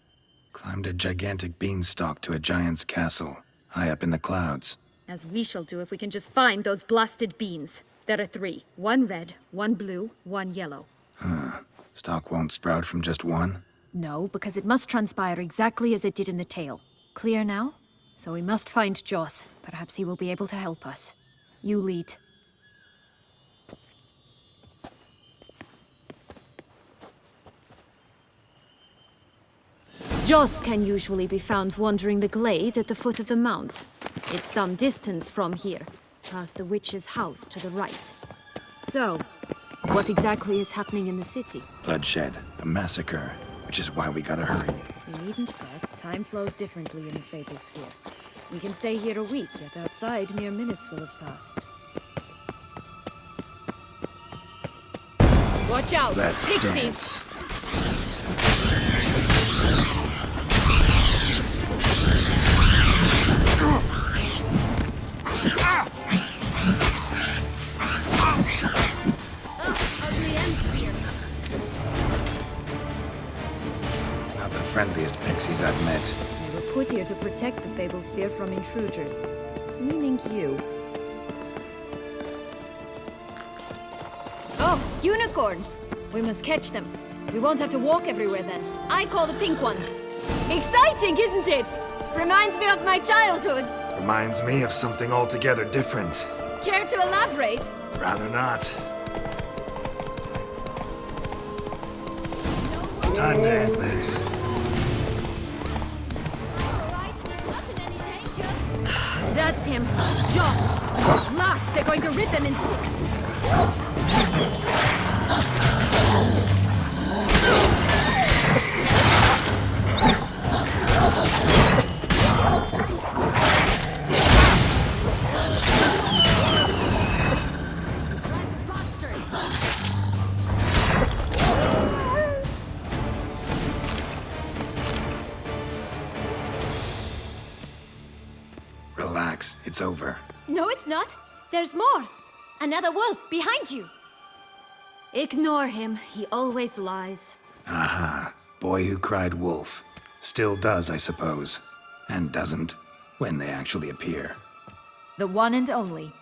climbed a gigantic beanstalk to a giant's castle, high up in the clouds. As we shall do if we can just find those blasted beans. There are 3. 1 red, 1 blue, 1 yellow. Stalk won't sprout from just one? No, because it must transpire exactly as it did in the tale. Clear now? So we must find Joss. Perhaps he will be able to help us. You lead. Joss can usually be found wandering the glade at the foot of the mount. It's some distance from here, past the witch's house to the right. So, what exactly is happening in the city? Bloodshed, a massacre, which is why we gotta hurry. You needn't fret. Time flows differently in the Fable Sphere. We can stay here a week, yet outside mere minutes will have passed. Watch out! Let's Pixies! dance. Ugly and fierce. Not the friendliest pixies I've met. They were put here to protect the Fable Sphere from intruders. Meaning you. Oh, unicorns! We must catch them. We won't have to walk everywhere then. I call the pink one. Exciting, isn't it? Reminds me of my childhood. Reminds me of something altogether different. Care to elaborate? Rather not. Time to end this. Alright, not in any danger. That's him. Joss. Last, they're going to rip them in 6. Relax, it's over. No, it's not. There's more. Another wolf behind you. Ignore him. He always lies. Aha. Boy who cried wolf. Still does, I suppose. And doesn't, when they actually appear. The one and only.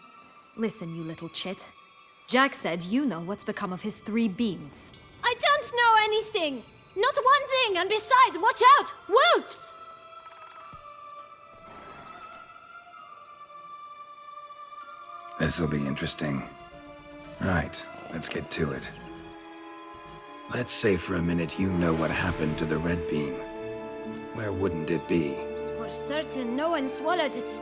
Listen, you little chit. Jack said you know what's become of his 3 beans. I don't know anything! Not one thing, and besides, watch out! Wolves! This'll be interesting. Right, let's get to it. Let's say for a minute you know what happened to the red bean. Where wouldn't it be? For certain, no one swallowed it.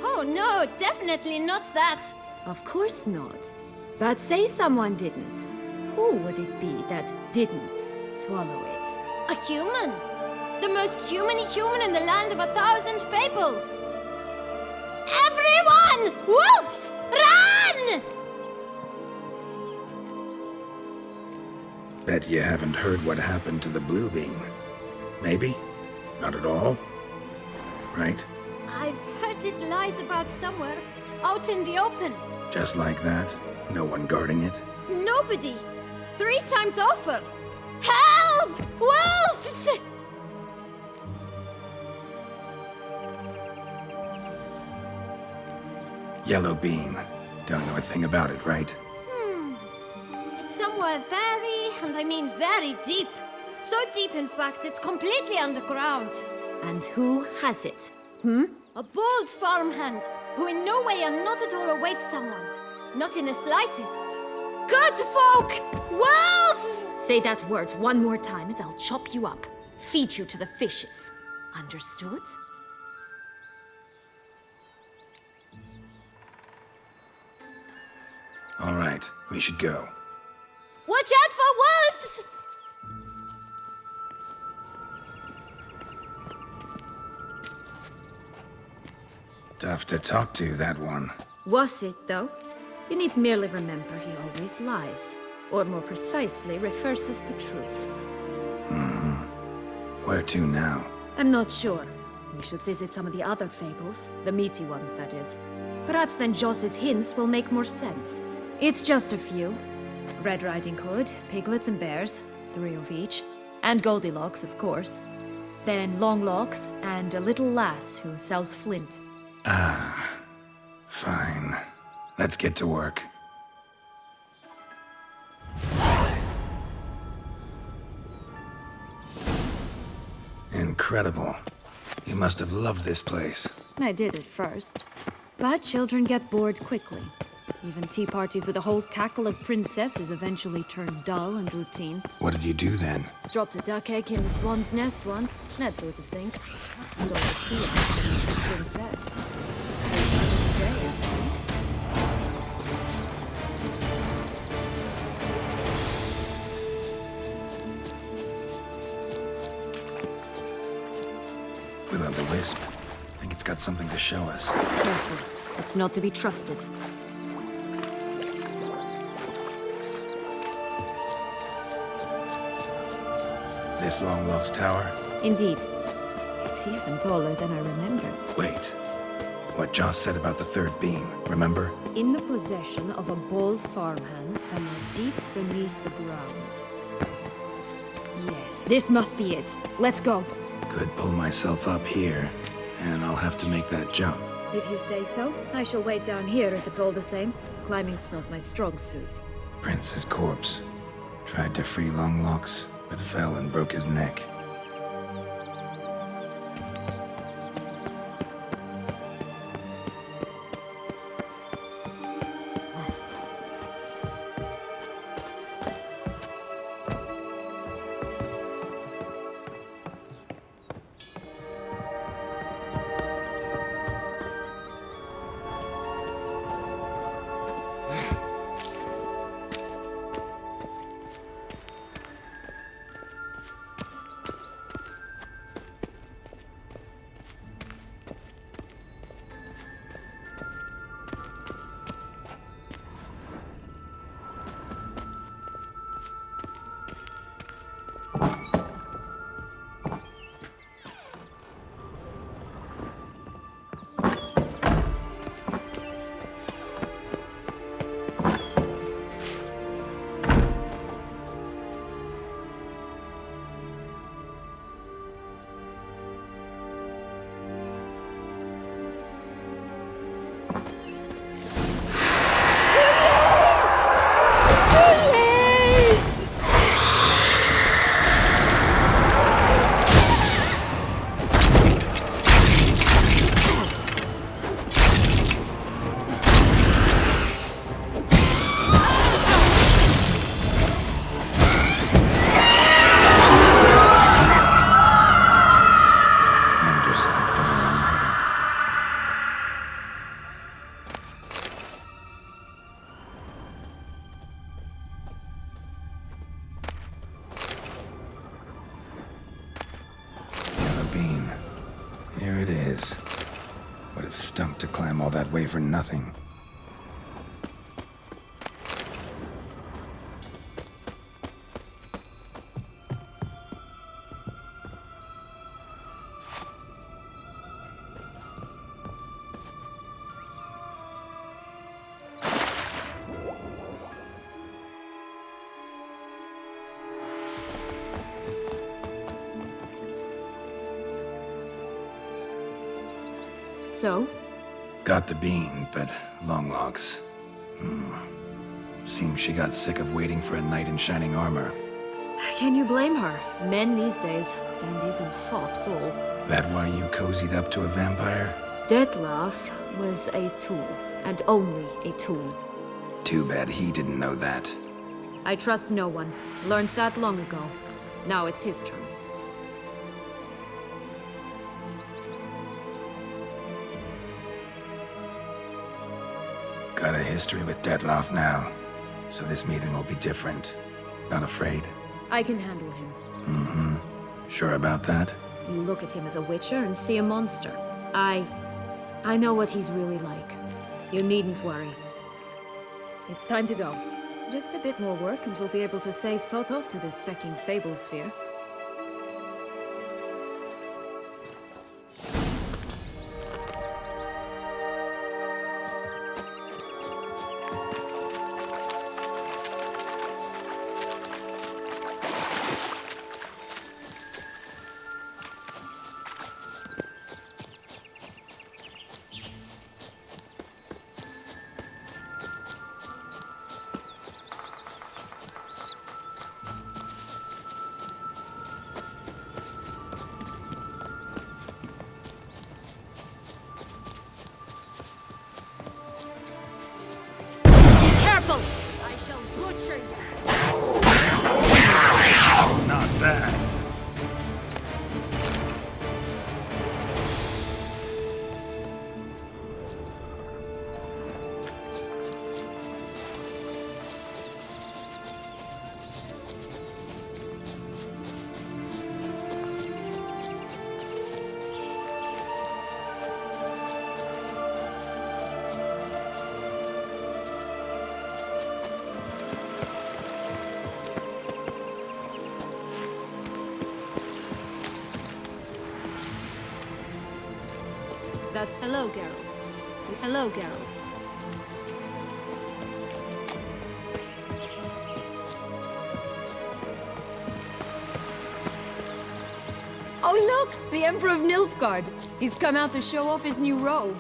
Oh no, definitely not that. Of course not. But say someone didn't. Who would it be that didn't swallow it? A human! The most human in the land of 1,000 fables! Everyone! Wolves! Run! Bet you haven't heard what happened to the blue bean. Maybe? Not at all? Right? I've heard it lies about somewhere, out in the open. Just like that? No one guarding it? Nobody! 3 times over! Help! Wolves! Yellow bean. Don't know a thing about it, right? It's somewhere very, and I mean very deep. So deep, in fact, it's completely underground. And who has it? A bold farmhand, who in no way and not at all awaits someone. Not in the slightest. Good folk! Wolf! Say that word one more time and I'll chop you up. Feed you to the fishes. Understood? All right, we should go. Watch out for wolves! Tough to talk to, that one. Was it, though? You need merely remember he always lies. Or more precisely, reverses the truth. Where to now? I'm not sure. We should visit some of the other fables. The meaty ones, that is. Perhaps then Joss's hints will make more sense. It's just a few. Red Riding Hood, piglets and bears, 3 of each. And Goldilocks, of course. Then Longlocks, and a little lass who sells flint. Fine. Let's get to work. Incredible. You must have loved this place. I did at first. But children get bored quickly. Even tea parties with a whole cackle of princesses eventually turn dull and routine. What did you do then? Dropped a duck egg in the swan's nest once, that sort of thing. Stole a key from the princess. Stays to this day, I think. Will-o'-the-wisp. I think it's got something to show us. Careful. It's not to be trusted. This Longlocks tower? Indeed. It's even taller than I remember. Wait. What Joss said about the 3rd bean, remember? In the possession of a bold farmhand somewhere deep beneath the ground. Yes, this must be it. Let's go. Could pull myself up here, and I'll have to make that jump. If you say so, I shall wait down here if it's all the same. Climbing's not my strong suit. Prince's corpse. Tried to free Longlocks, but fell and broke his neck. Here it is. Would have stunk to climb all that way for nothing. So? Got the bean, but Longlocks. Seems she got sick of waiting for a knight in shining armor. Can you blame her? Men these days, dandies and fops all. That why you cozied up to a vampire? Dettlaff was a tool, and only a tool. Too bad he didn't know that. I trust no one. Learned that long ago. Now it's his turn. Got a history with Dettlaff now, so this meeting will be different. Not afraid? I can handle him. Sure about that? You look at him as a witcher and see a monster. I know what he's really like. You needn't worry. It's time to go. Just a bit more work and we'll be able to say sod off to this fecking fable sphere. I shall butcher you. Not bad. Hello, Geralt. Hello, Geralt. Oh, look! The Emperor of Nilfgaard. He's come out to show off his new robe.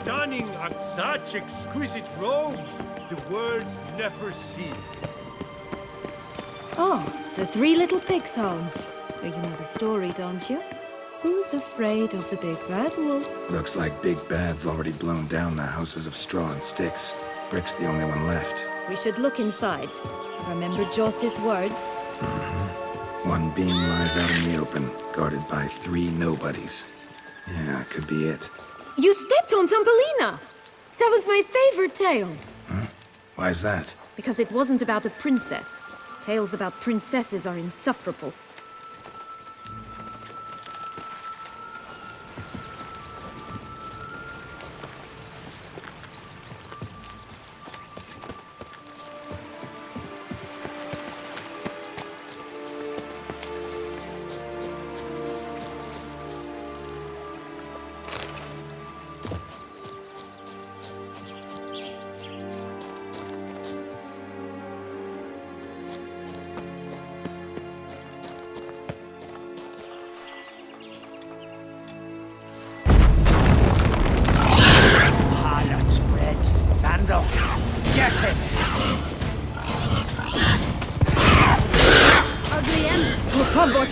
stunning on such exquisite robes. The words never see. Oh, the three little pigs' homes. You know the story, don't you? Who's afraid of the big bad wolf? Looks like Big Bad's already blown down the houses of straw and sticks. Brick's the only one left. We should look inside. Remember Joss's words? One beam lies out in the open, guarded by 3 nobodies. Yeah, could be it. You stepped on Thumbelina! That was my favorite tale. Huh? Why's that? Because it wasn't about a princess. Tales about princesses are insufferable.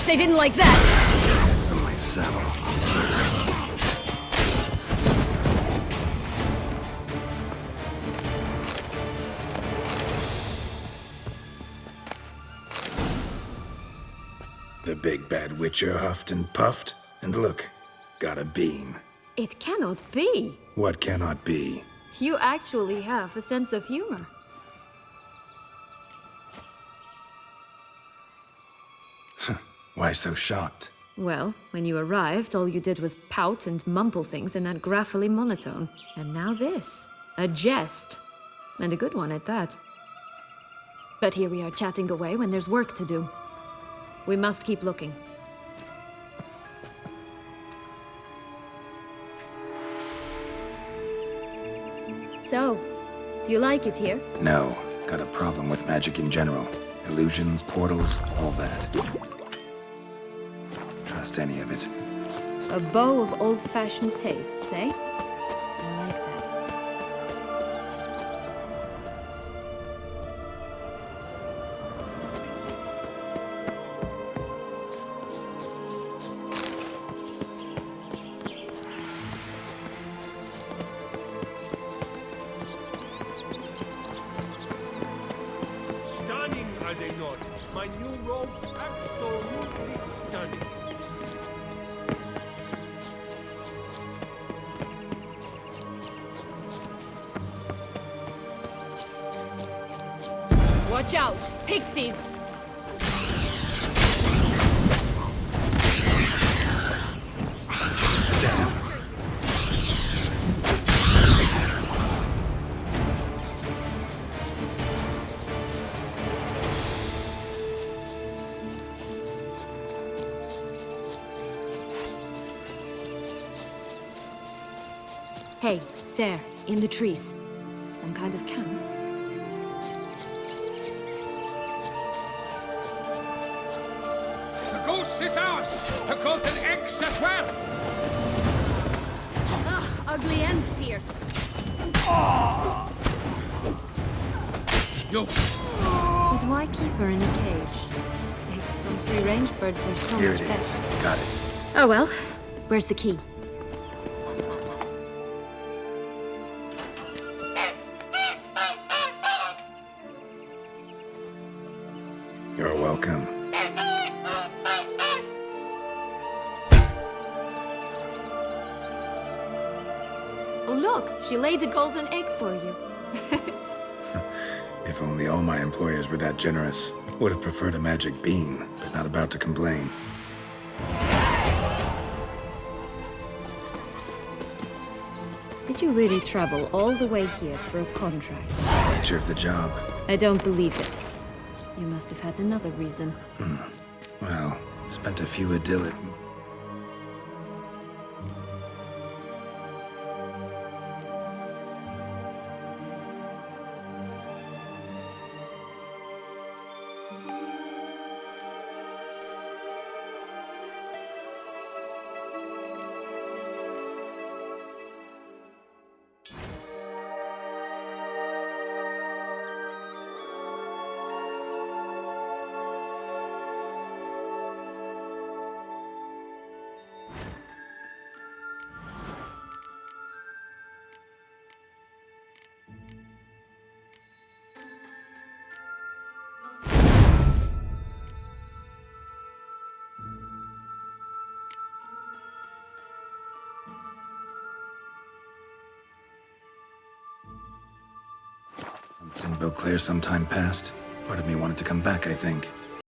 They didn't like that! From my saddle. The big bad witcher huffed and puffed, and look, got a beam. It cannot be! What cannot be? You actually have a sense of humor. Why so shocked? Well, when you arrived, all you did was pout and mumble things in that graphically monotone. And now this. A jest. And a good one at that. But here we are chatting away when there's work to do. We must keep looking. So, do you like it here? No. Got a problem with magic in general. Illusions, portals, all that. Trust any of it. A bow of old-fashioned tastes, eh? I like that. Stunning, are they not? My new robes absolutely stunning. Watch out! Pixies! Hey, there, in the trees. Some kind of camp. The ghost is ours! The golden X as well! Ugh, ugly and fierce. You! But why keep her in a cage? Eggs from free-range birds are so Here much it better. is. Got it. Oh well, where's the key? You're welcome. Oh look, she laid a golden egg for you. If only all my employers were that generous. Would have preferred a magic bean, but not about to complain. Did you really travel all the way here for a contract? Nature of the job. I don't believe it. You must have had another reason. Well, spent a few idyllic... It's in Beauclair some time past. Part of me wanted to come back, I think.